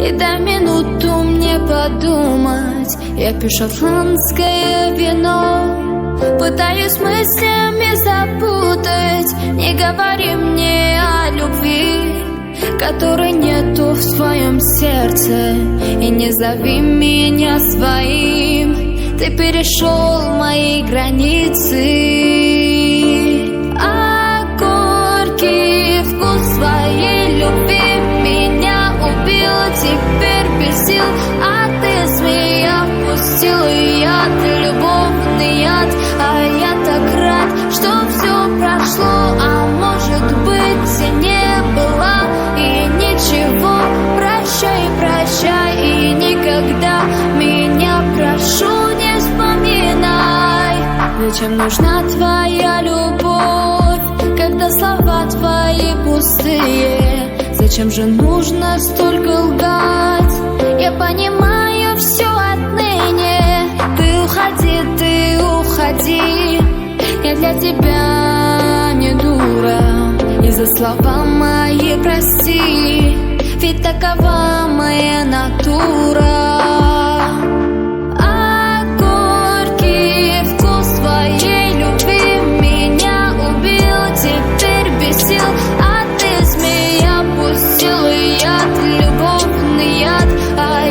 И дай минуту мне подумать. Я пью шотландское вино, пытаюсь мыслями запутать. Не говори мне о любви, которой нету в твоем сердце, и не зови меня своим. Ты перешел мои границы, а горький вкус своей любви меня убил. Теперь без сил от измены пустил яд, любовный яд. А я так рад, что все прошло, а может быть и не было. И ничего, прощай, прощай, и никогда меня, прошу, не вспоминай. Зачем нужна твоя любовь, когда слова твои пустые? Зачем же нужно столько лгать? Я понимаю все отныне. Ты уходи, я для тебя не дура. И за слова мои прости, ведь такова моя натура. А горький вкус твоей любви меня убил. Теперь без сил от измены пустил яд, любовный яд. А